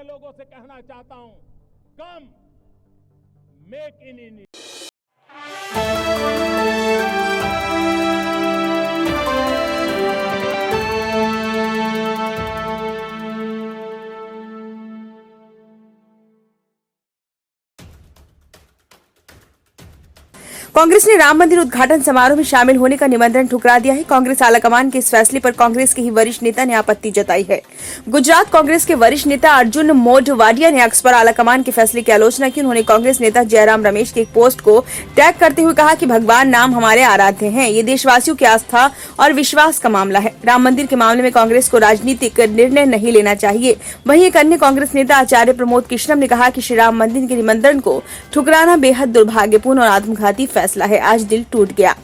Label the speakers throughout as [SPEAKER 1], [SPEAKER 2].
[SPEAKER 1] लोगों से कहना चाहता हूं, कम मेक इन इंडिया।
[SPEAKER 2] कांग्रेस ने राम मंदिर उद्घाटन समारोह में शामिल होने का निमंत्रण ठुकरा दिया है। कांग्रेस आलाकमान के इस फैसले पर कांग्रेस के ही वरिष्ठ नेता ने आपत्ति जताई है। गुजरात कांग्रेस के वरिष्ठ नेता अर्जुन मोढवाडिया ने अक्स पर आलाकमान के फैसले की आलोचना की। उन्होंने कांग्रेस नेता जयराम रमेश के एक पोस्ट को टैग करते हुए कहा कि भगवान राम हमारे आराध्य हैं। ये देशवासियों की आस्था और विश्वास का मामला है। राम मंदिर के मामले में कांग्रेस को राजनीतिक निर्णय नहीं लेना चाहिए। वहीं एक अन्य कांग्रेस नेता आचार्य प्रमोद कृष्णम ने कहा कि श्री राम मंदिर के निमंत्रण को ठुकराना बेहद दुर्भाग्यपूर्ण और आत्मघाती फैसला है। आज दिल टूट गया।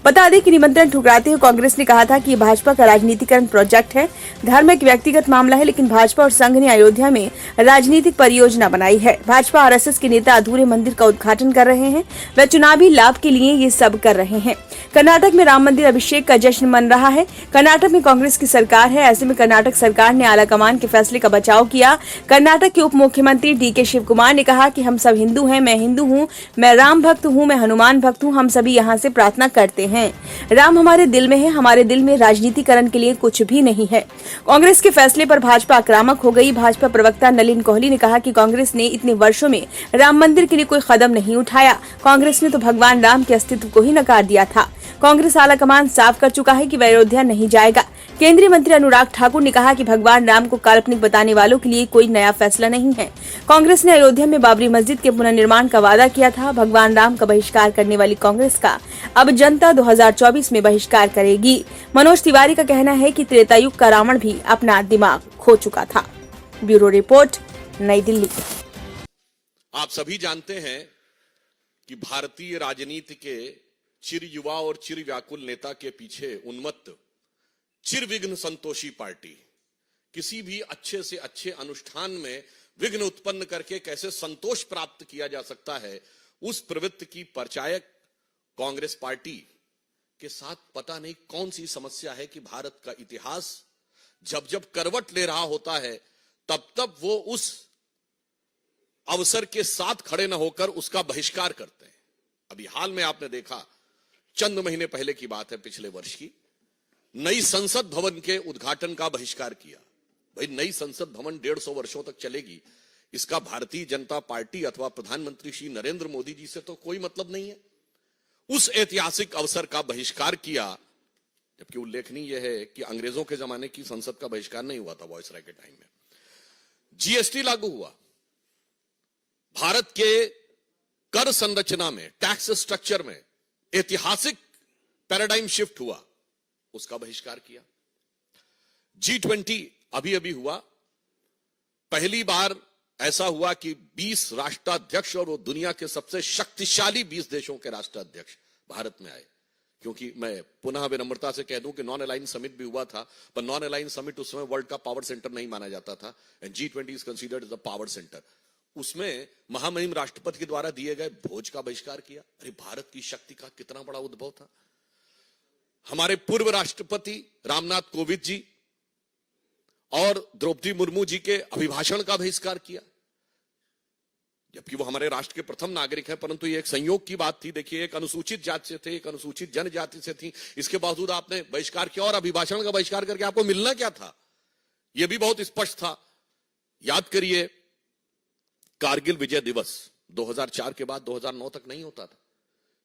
[SPEAKER 2] बता दें कि निमंत्रण ठुकराते हुए कांग्रेस ने कहा था कि ये भाजपा का राजनीतिकरण प्रोजेक्ट है। धर्म एक व्यक्तिगत मामला है, लेकिन भाजपा और संघ ने अयोध्या में राजनीतिक परियोजना बनाई है। भाजपा आरएसएस के नेता अधूरे मंदिर का उद्घाटन कर रहे हैं। वे चुनावी लाभ के लिए ये सब कर रहे हैं। कर्नाटक में राम मंदिर अभिषेक का जश्न मन रहा है। कर्नाटक में कांग्रेस की सरकार है। ऐसे में कर्नाटक सरकार ने आलाकमान के फैसले का बचाव किया। कर्नाटक के उप मुख्यमंत्री डीके शिव कुमार ने कहा कि हम सब हिंदू हैं, मैं हिंदू हूं, मैं राम भक्त हूं, मैं हनुमान भक्त हूं, हम सभी यहाँ से प्रार्थना करते हैं। राम हमारे दिल में है, हमारे दिल में राजनीतिकरण के लिए कुछ भी नहीं है। कांग्रेस के फैसले पर भाजपा आक्रामक हो गई। भाजपा प्रवक्ता नलिन कोहली ने कहा कि कांग्रेस ने इतने वर्षों में राम मंदिर के लिए कोई कदम नहीं उठाया। कांग्रेस ने तो भगवान राम के अस्तित्व को ही नकार दिया था। कांग्रेस आलाकमान साफ कर चुका है कि वह अयोध्या नहीं जाएगा। केंद्रीय मंत्री अनुराग ठाकुर ने कहा कि भगवान राम को काल्पनिक बताने वालों के लिए कोई नया फैसला नहीं है। कांग्रेस ने अयोध्या में बाबरी मस्जिद के पुनर्निर्माण का वादा किया था। भगवान राम का बहिष्कार करने वाली कांग्रेस का अब जनता 2024 में बहिष्कार करेगी। मनोज तिवारी का कहना है कि त्रेतायुग का रावण भी अपना दिमाग खो चुका था। ब्यूरो रिपोर्ट, नई दिल्ली।
[SPEAKER 3] आप सभी जानते हैं कि भारतीय राजनीति के चिर युवा और चिर व्याकुल नेता के पीछे उन्मत्त चिरविघ्न संतोषी पार्टी किसी भी अच्छे से अच्छे अनुष्ठान में विघ्न उत्पन्न करके कैसे संतोष प्राप्त किया जा सकता है, उस प्रवृत्ति की परिचायक कांग्रेस पार्टी के साथ पता नहीं कौन सी समस्या है कि भारत का इतिहास जब जब करवट ले रहा होता है तब तब वो उस अवसर के साथ खड़े न होकर उसका बहिष्कार करते हैं। अभी हाल में आपने देखा, चंद महीने पहले की बात है, पिछले वर्ष की, नई संसद भवन के उद्घाटन का बहिष्कार किया। भाई, नई संसद भवन 150 वर्षों तक चलेगी, इसका भारतीय जनता पार्टी अथवा प्रधानमंत्री श्री नरेंद्र मोदी जी से तो कोई मतलब नहीं है। उस ऐतिहासिक अवसर का बहिष्कार किया, जबकि उल्लेखनीय यह है कि अंग्रेजों के जमाने की संसद का बहिष्कार नहीं हुआ था वॉयसराय के टाइम में। जीएसटी लागू हुआ, भारत के कर संरचना में, टैक्स स्ट्रक्चर में ऐतिहासिक पैराडाइम शिफ्ट हुआ, उसका बहिष्कार किया। G20 अभी अभी हुआ, पहली बार ऐसा हुआ कि 20 राष्ट्राध्यक्ष और वो दुनिया के सबसे शक्तिशाली 20 देशों के राष्ट्राध्यक्ष भारत में आए। क्योंकि मैं पुनः विनम्रता से कह दूं कि नॉन अलाइन समिट भी हुआ था, पर नॉन अलाइन समिट उस समय वर्ल्ड का पावर सेंटर नहीं माना जाता था, and G20 is considered as the power centre. उसमें महामहिम राष्ट्रपति के द्वारा दिए गए भोज का बहिष्कार किया। अरे, भारत की शक्ति का कितना बड़ा उद्भव था। हमारे पूर्व राष्ट्रपति रामनाथ कोविंद जी और द्रौपदी मुर्मू जी के अभिभाषण का बहिष्कार किया, जबकि वो हमारे राष्ट्र के प्रथम नागरिक हैं, परंतु ये एक संयोग की बात थी। देखिए, एक अनुसूचित जाति से थे, एक अनुसूचित जनजाति से थी, इसके बावजूद आपने बहिष्कार किया। और अभिभाषण का बहिष्कार करके आपको मिलना क्या था, यह भी बहुत स्पष्ट था। याद करिए, कारगिल विजय दिवस 2004 के बाद 2009 तक नहीं होता था।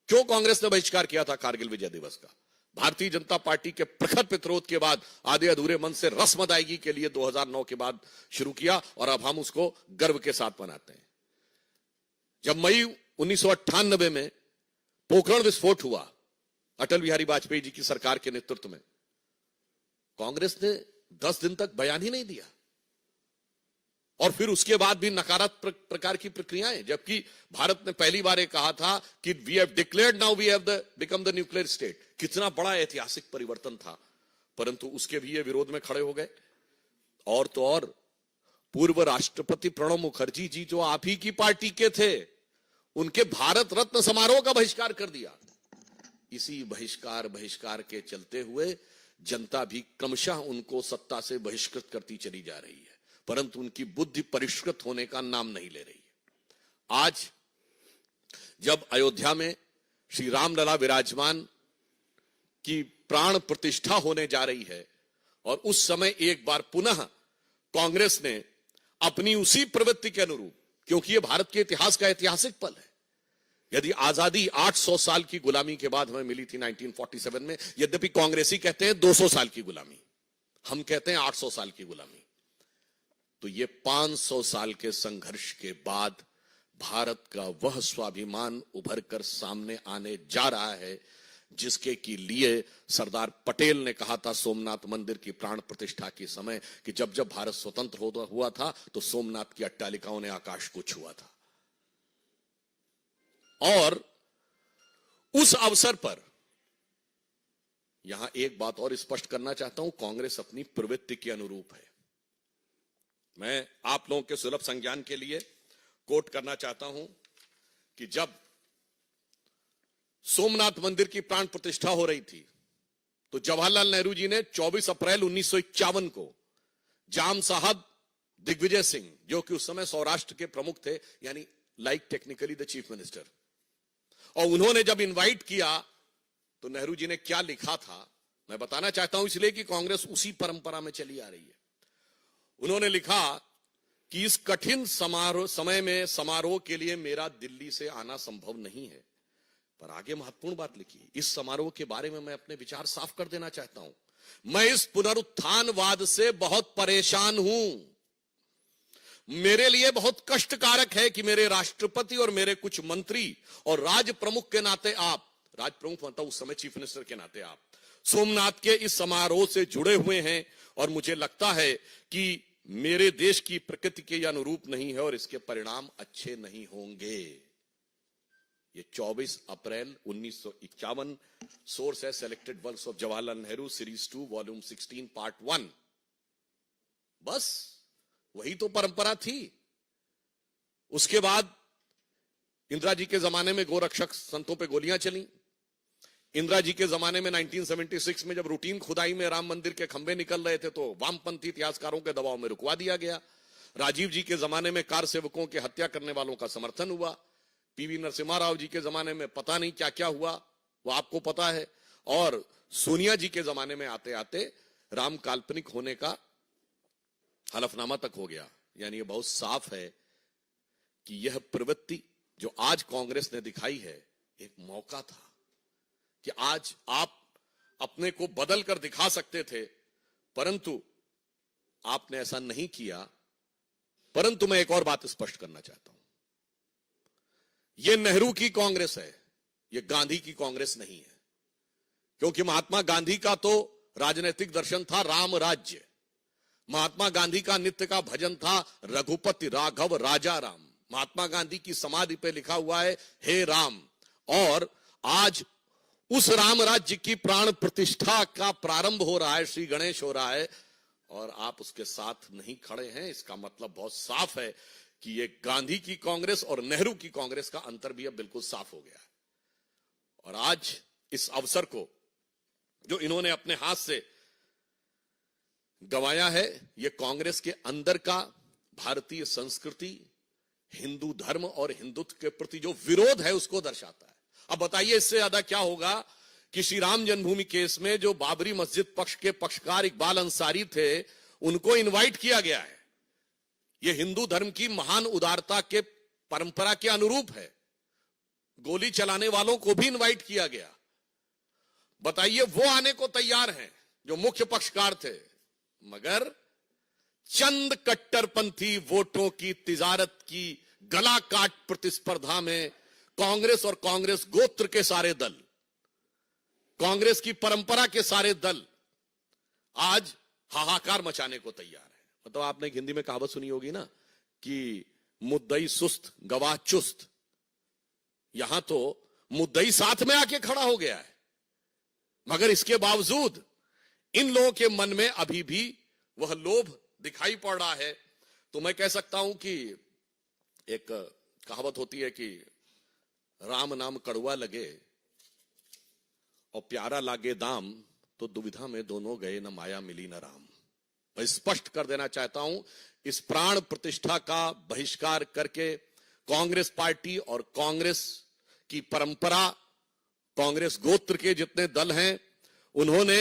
[SPEAKER 3] क्यों कांग्रेस ने बहिष्कार किया था कारगिल विजय दिवस का? भारतीय जनता पार्टी के प्रखर प्रतिरोध के बाद आधे अधूरे मन से रस्म अदायगी के लिए 2009 के बाद शुरू किया, और अब हम उसको गर्व के साथ मनाते हैं। जब मई 1998 में पोखरण विस्फोट हुआ अटल बिहारी वाजपेयी जी की सरकार के नेतृत्व में, कांग्रेस ने 10 दिन तक बयान ही नहीं दिया, और फिर उसके बाद भी नकारात्मक प्रकार की प्रक्रियाएं, जबकि भारत ने पहली बार ये कहा था कि we have declared now we have become the nuclear state. कितना बड़ा ऐतिहासिक परिवर्तन था, परंतु उसके भी ये विरोध में खड़े हो गए। और तो और, पूर्व राष्ट्रपति प्रणब मुखर्जी जी, जो आप ही की पार्टी के थे, उनके भारत रत्न समारोह का बहिष्कार कर दिया। इसी बहिष्कार के चलते हुए जनता भी क्रमशः उनको सत्ता से बहिष्कृत करती चली जा रही है। परंतु उनकी बुद्धि परिष्कृत होने का नाम नहीं ले रही है। आज जब अयोध्या में श्री रामलला विराजमान की प्राण प्रतिष्ठा होने जा रही है और उस समय एक बार पुनः कांग्रेस ने अपनी उसी प्रवृत्ति के अनुरूप, क्योंकि यह भारत के इतिहास का ऐतिहासिक पल है, यदि आजादी 800 साल की गुलामी के बाद हमें मिली थी 1947 में, यद्यपि कांग्रेसी कहते हैं 200 साल की गुलामी, हम कहते हैं 800 साल की गुलामी, तो ये 500 साल के संघर्ष के बाद भारत का वह स्वाभिमान उभर कर सामने आने जा रहा है जिसके के लिए सरदार पटेल ने कहा था सोमनाथ मंदिर की प्राण प्रतिष्ठा के समय कि जब जब भारत स्वतंत्र हुआ था तो सोमनाथ की अट्टालिकाओं ने आकाश को छुआ था। और उस अवसर पर यहां एक बात और स्पष्ट करना चाहता हूं, कांग्रेस अपनी प्रवृत्ति के अनुरूप है। मैं आप लोगों के सुलभ संज्ञान के लिए कोट करना चाहता हूं कि जब सोमनाथ मंदिर की प्राण प्रतिष्ठा हो रही थी तो जवाहरलाल नेहरू जी ने 24 अप्रैल 1951 को जाम साहब दिग्विजय सिंह, जो कि उस समय सौराष्ट्र के प्रमुख थे, यानी like technically the chief minister, और उन्होंने जब इनवाइट किया तो नेहरू जी ने क्या लिखा था मैं बताना चाहता हूं, इसलिए कि कांग्रेस उसी परंपरा में चली आ रही है। उन्होंने लिखा कि इस कठिन समय में समारोह के लिए मेरा दिल्ली से आना संभव नहीं है, पर आगे महत्वपूर्ण बात लिखी, इस समारोह के बारे में मैं अपने विचार साफ कर देना चाहता हूं। मैं इस पुनरुत्थानवाद से बहुत परेशान हूं। मेरे लिए बहुत कष्टकारक है कि मेरे राष्ट्रपति और मेरे कुछ मंत्री और राज प्रमुख के नाते आप, राज प्रमुख मतलब उस समय चीफ मिनिस्टर के नाते आप, सोमनाथ के इस समारोह से जुड़े हुए हैं और मुझे लगता है कि मेरे देश की प्रकृति के अनुरूप नहीं है और इसके परिणाम अच्छे नहीं होंगे। ये 24 अप्रैल 1951, सोर्स है selected works of Jawaharlal Nehru series 2 volume 16 part 1। बस वही तो परंपरा थी। उसके बाद इंदिरा जी के जमाने में गोरक्षक संतों पे गोलियां चली। इंदिरा जी के जमाने में 1976 में जब रूटीन खुदाई में राम मंदिर के खंभे निकल रहे थे तो वामपंथी इतिहासकारों के दबाव में रुकवा दिया गया। राजीव जी के जमाने में कार सेवकों के हत्या करने वालों का समर्थन हुआ। पीवी नरसिम्हा राव जी के जमाने में पता नहीं क्या क्या हुआ, वो आपको पता है। और सोनिया जी के जमाने में आते आते राम काल्पनिक होने का हलफनामा तक हो गया। यानी ये बहुत साफ है कि यह प्रवृत्ति जो आज कांग्रेस ने दिखाई है एक मौका था कि आज आप अपने को बदल कर दिखा सकते थे, परंतु आपने ऐसा नहीं किया। परंतु मैं एक और बात स्पष्ट करना चाहता हूं, यह नेहरू की कांग्रेस है, यह गांधी की कांग्रेस नहीं है। क्योंकि महात्मा गांधी का तो राजनीतिक दर्शन था राम राज्य। महात्मा गांधी का नित्य का भजन था रघुपति राघव राजा राम। महात्मा गांधी की समाधि पे लिखा हुआ है हे राम। और आज उस राम राज्य की प्राण प्रतिष्ठा का प्रारंभ हो रहा है, श्री गणेश हो रहा है, और आप उसके साथ नहीं खड़े हैं। इसका मतलब बहुत साफ है कि ये गांधी की कांग्रेस और नेहरू की कांग्रेस का अंतर भी अब बिल्कुल साफ हो गया है। और आज इस अवसर को जो इन्होंने अपने हाथ से गंवाया है, ये कांग्रेस के अंदर का भारतीय संस्कृति, हिंदू धर्म और हिंदुत्व के प्रति जो विरोध है उसको दर्शाता है। अब बताइए इससे ज्यादा क्या होगा कि श्री राम जन्मभूमि केस में जो बाबरी मस्जिद पक्ष के पक्षकार इकबाल अंसारी थे उनको इनवाइट किया गया है। यह हिंदू धर्म की महान उदारता के परंपरा के अनुरूप है। गोली चलाने वालों को भी इनवाइट किया गया। बताइए वो आने को तैयार हैं जो मुख्य पक्षकार थे, मगर चंद कट्टरपंथी वोटों की तिजारत की गला काट प्रतिस्पर्धा में कांग्रेस और कांग्रेस गोत्र के सारे दल, कांग्रेस की परंपरा के सारे दल आज हाहाकार मचाने को तैयार है। मतलब आपने हिंदी में कहावत सुनी होगी ना कि मुद्दई सुस्त गवाह चुस्त। यहां तो मुद्दई साथ में आके खड़ा हो गया है, मगर इसके बावजूद इन लोगों के मन में अभी भी वह लोभ दिखाई पड़ रहा है। तो मैं कह सकता हूं कि एक कहावत होती है कि राम नाम कड़वा लगे और प्यारा लागे दाम, तो दुविधा में दोनों गए, न माया मिली न राम। मैं स्पष्ट कर देना चाहता हूं, इस प्राण प्रतिष्ठा का बहिष्कार करके कांग्रेस पार्टी और कांग्रेस की परंपरा, कांग्रेस गोत्र के जितने दल हैं, उन्होंने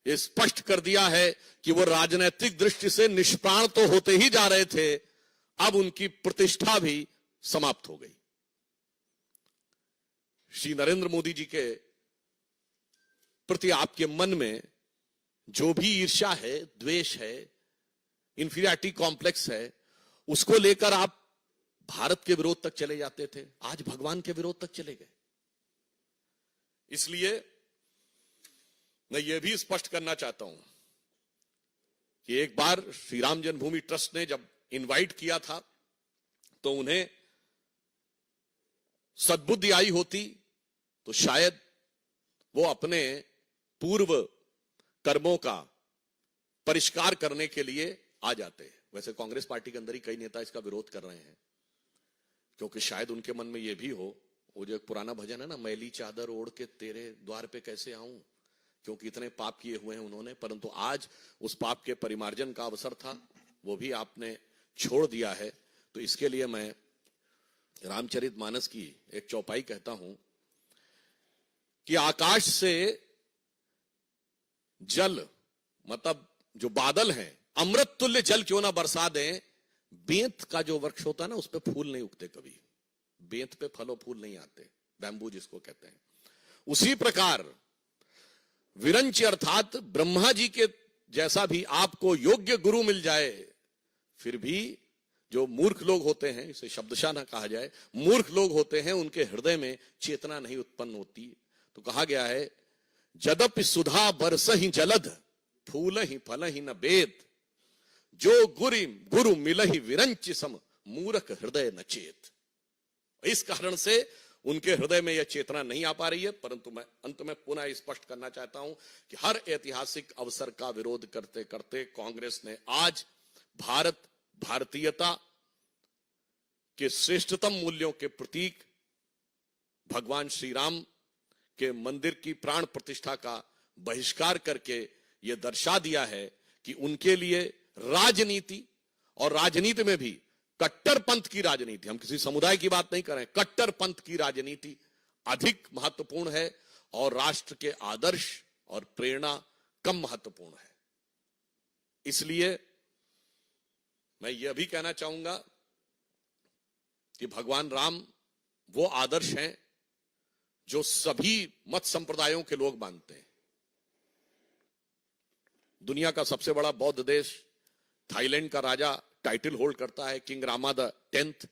[SPEAKER 3] ये स्पष्ट कर दिया है कि वो राजनीतिक दृष्टि से निष्प्राण तो होते ही जा रहे थे, अब उनकी प्रतिष्ठा भी समाप्त हो गई। श्री नरेंद्र मोदी जी के प्रति आपके मन में जो भी ईर्ष्या है, द्वेष है, इंफीरियरिटी कॉम्प्लेक्स है, उसको लेकर आप भारत के विरोध तक चले जाते थे, आज भगवान के विरोध तक चले गए। इसलिए मैं यह भी स्पष्ट करना चाहता हूं कि एक बार श्री राम जन्मभूमि ट्रस्ट ने जब इनवाइट किया था तो उन्हें सद्बुद्धि आई होती तो शायद वो अपने पूर्व कर्मों का परिष्कार करने के लिए आ जाते। वैसे कांग्रेस पार्टी के अंदर ही कई नेता इसका विरोध कर रहे हैं, क्योंकि शायद उनके मन में यह भी हो, वो जो एक पुराना भजन है ना, मैली चादर ओढ़ के तेरे द्वार पे कैसे आऊं, क्योंकि इतने पाप किए हुए हैं उन्होंने, परंतु आज उस पाप के परिमार्जन का अवसर था, वो भी आपने छोड़ दिया है। तो इसके लिए मैं रामचरितमानस की एक चौपाई कहता हूं कि आकाश से जल, मतलब जो बादल हैं, अमृत तुल्य जल क्यों ना बरसा दें, बेंत का जो वृक्ष होता है ना, उस पे फूल नहीं उगते कभी, बेंत पे फल और फूल नहीं आते, बैम्बू जिसको कहते हैं। उसी प्रकार विरंच अर्थात ब्रह्मा जी के जैसा भी आपको योग्य गुरु मिल जाए, फिर भी जो मूर्ख लोग होते हैं, इसे शब्दशः ना कहा जाए, मूर्ख लोग होते हैं, उनके हृदय में चेतना नहीं उत्पन्न होती। तो कहा गया है, जदपि सुधा बरसहि जलध, फूल ही फल ही न बेद, जो गुरु मिलहि विरंच सम, मूर्ख हृदय न चेत। इस कारण से उनके हृदय में यह चेतना नहीं आ पा रही है। परंतु मैं अंत में पुनः स्पष्ट करना चाहता हूं कि हर ऐतिहासिक अवसर का विरोध करते करते कांग्रेस ने आज भारतीयता के श्रेष्ठतम मूल्यों के प्रतीक भगवान श्री राम के मंदिर की प्राण प्रतिष्ठा का बहिष्कार करके यह दर्शा दिया है कि उनके लिए राजनीति, और राजनीति में भी कट्टर पंथ की राजनीति, हम किसी समुदाय की बात नहीं कर रहे हैं, कट्टर पंथ की राजनीति अधिक महत्वपूर्ण है और राष्ट्र के आदर्श और प्रेरणा कम महत्वपूर्ण है। इसलिए मैं यह भी कहना चाहूंगा कि भगवान राम वो आदर्श हैं जो सभी मत संप्रदायों के लोग मानते हैं। दुनिया का सबसे बड़ा बौद्ध देश थाईलैंड का राजा टाइटल होल्ड करता है, किंग रामा द 10th।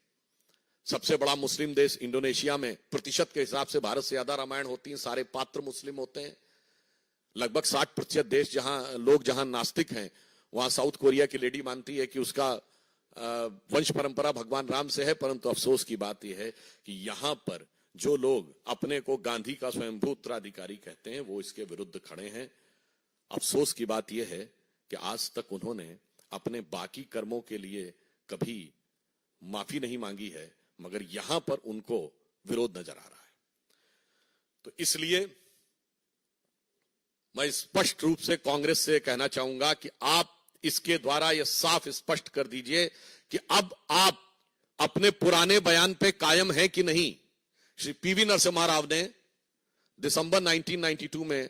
[SPEAKER 3] सबसे बड़ा मुस्लिम देश इंडोनेशिया में प्रतिशत के हिसाब से भारत से ज्यादा रामायण होती है, सारे पात्र मुस्लिम होते हैं। लगभग 60% देश जहां नास्तिक हैं, वहां साउथ कोरिया की लेडी मानती है कि उसका वंश परंपरा भगवान राम से है। परंतु अफसोस की बात यह है कि यहां पर जो लोग अपने को गांधी का स्वयंभू उत्तराधिकारी कहते हैं, वो इसके विरुद्ध खड़े हैं। अफसोस की बात यह है कि आज तक उन्होंने अपने बाकी कर्मों के लिए कभी माफी नहीं मांगी है, मगर यहां पर उनको विरोध नजर आ रहा है। तो इसलिए मैं स्पष्ट रूप से कांग्रेस से कहना चाहूंगा कि आप इसके द्वारा यह साफ स्पष्ट कर दीजिए कि अब आप अपने पुराने बयान पे कायम हैं कि नहीं। श्री पीवी नरसिम्हा राव ने दिसंबर 1992 में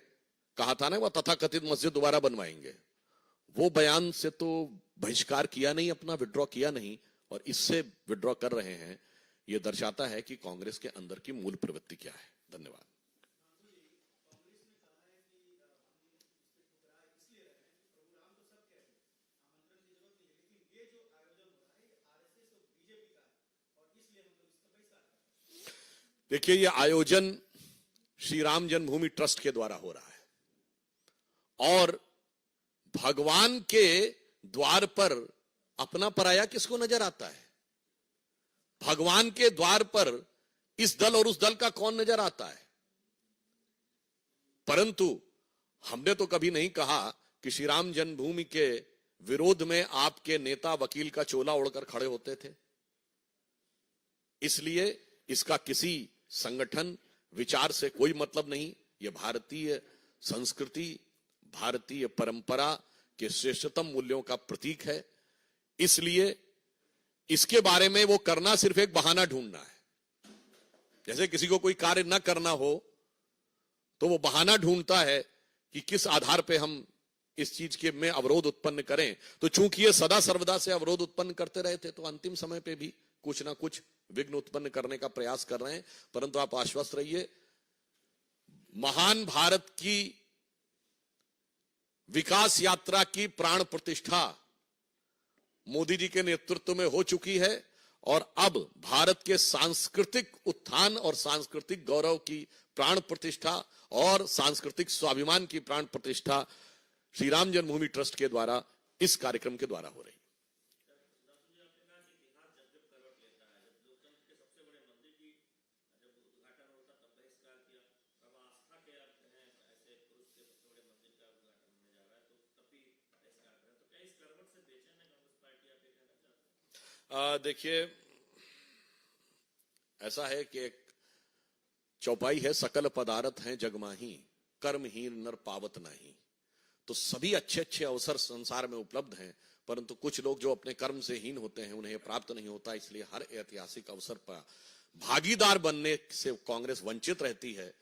[SPEAKER 3] कहा था ना, वह तथाकथित मस्जिद दोबारा बनवाएंगे, वो बयान से तो बहिष्कार किया नहीं, अपना विड्रॉ किया नहीं, और इससे विड्रॉ कर रहे हैं। यह दर्शाता है कि कांग्रेस के अंदर की मूल प्रवृत्ति क्या है। धन्यवाद। देखिए, यह आयोजन श्री राम जन्मभूमि ट्रस्ट के द्वारा हो रहा है, और भगवान के द्वार पर अपना पराया किसको नजर आता है? भगवान के द्वार पर इस दल और उस दल का कौन नजर आता है? परंतु हमने तो कभी नहीं कहा कि श्री राम जन्मभूमि के विरोध में आपके नेता वकील का चोला ओढ़कर खड़े होते थे। इसलिए इसका किसी संगठन विचार से कोई मतलब नहीं। यह भारतीय संस्कृति, भारतीय परंपरा के श्रेष्ठतम मूल्यों का प्रतीक है। इसलिए इसके बारे में वो करना सिर्फ एक बहाना ढूंढना है। जैसे किसी को कोई कार्य न करना हो तो वो बहाना ढूंढता है कि किस आधार पे हम इस चीज के में अवरोध उत्पन्न करें। तो चूंकि ये सदा सर्वदा से अवरोध उत्पन्न करते रहे थे, तो अंतिम समय पे भी कुछ ना कुछ विघ्न उत्पन्न करने का प्रयास कर रहे हैं। परंतु आप आश्वस्त रहिए, महान भारत की विकास यात्रा की प्राण प्रतिष्ठा मोदी जी के नेतृत्व में हो चुकी है और अब भारत के सांस्कृतिक उत्थान और सांस्कृतिक गौरव की प्राण प्रतिष्ठा और सांस्कृतिक स्वाभिमान की प्राण प्रतिष्ठा श्री राम जन्मभूमि ट्रस्ट के द्वारा इस कार्यक्रम के द्वारा हो रही है। देखिए, ऐसा है कि एक चौपाई है, सकल पदार्थ हैं जगमाही, कर्महीन नर पावत नहीं। तो सभी अच्छे अच्छे अवसर संसार में उपलब्ध हैं, परंतु कुछ लोग जो अपने कर्म से हीन होते हैं उन्हें प्राप्त नहीं होता। इसलिए हर ऐतिहासिक अवसर पर भागीदार बनने से कांग्रेस वंचित रहती है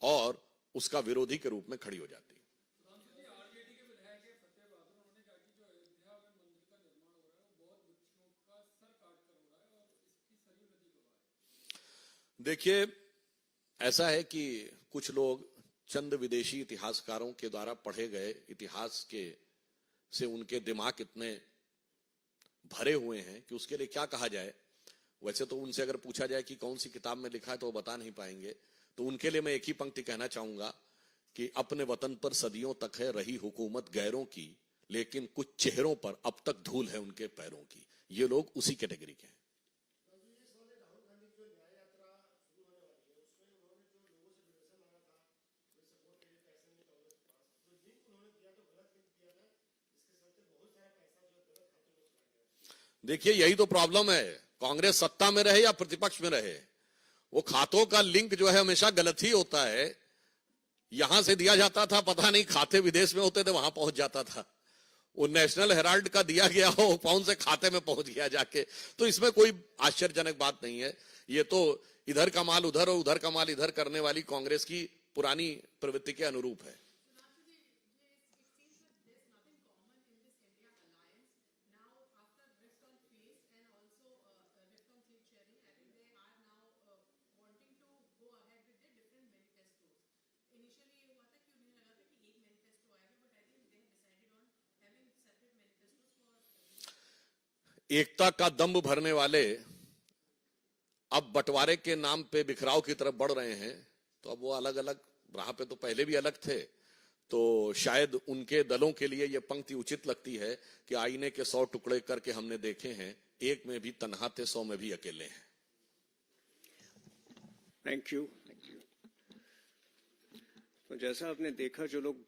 [SPEAKER 3] और उसका विरोधी के रूप में खड़ी हो जाती है। देखिए, ऐसा है कि कुछ लोग चंद विदेशी इतिहासकारों के द्वारा पढ़े गए इतिहास के से उनके दिमाग इतने भरे हुए हैं कि उसके लिए क्या कहा जाए। वैसे तो उनसे अगर पूछा जाए कि कौन सी किताब में लिखा है तो वो बता नहीं पाएंगे। तो उनके लिए मैं एक ही पंक्ति कहना चाहूंगा कि अपने वतन पर सदियों तक है रही हुकूमत गैरों की, लेकिन कुछ चेहरों पर अब तक धूल है उनके पैरों की। ये लोग उसी कैटेगरी के हैं। देखिए, यही तो प्रॉब्लम है, कांग्रेस सत्ता में रहे या प्रतिपक्ष में रहे, वो खातों का लिंक जो है हमेशा गलत ही होता है। यहां से दिया जाता था, पता नहीं खाते विदेश में होते थे, वहां पहुंच जाता था। वो नेशनल हेराल्ड का दिया गया हो, कौन से खाते में पहुंच गया जाके। तो इसमें कोई आश्चर्यजनक बात नहीं है। ये तो इधर का माल उधर और उधर का माल इधर करने वाली कांग्रेस की पुरानी प्रवृत्ति के अनुरूप है। एकता का दंभ भरने वाले अब बंटवारे के नाम पे बिखराव की तरफ बढ़ रहे हैं। तो अब वो अलग अलग राह पे तो पहले भी अलग थे, तो शायद उनके दलों के लिए ये पंक्ति उचित लगती है कि आईने के 100 टुकड़े करके हमने देखे हैं, एक में भी तन्हा थे 100 में भी अकेले हैं।
[SPEAKER 4] Thank you. तो जैसा आपने देखा, जो लोग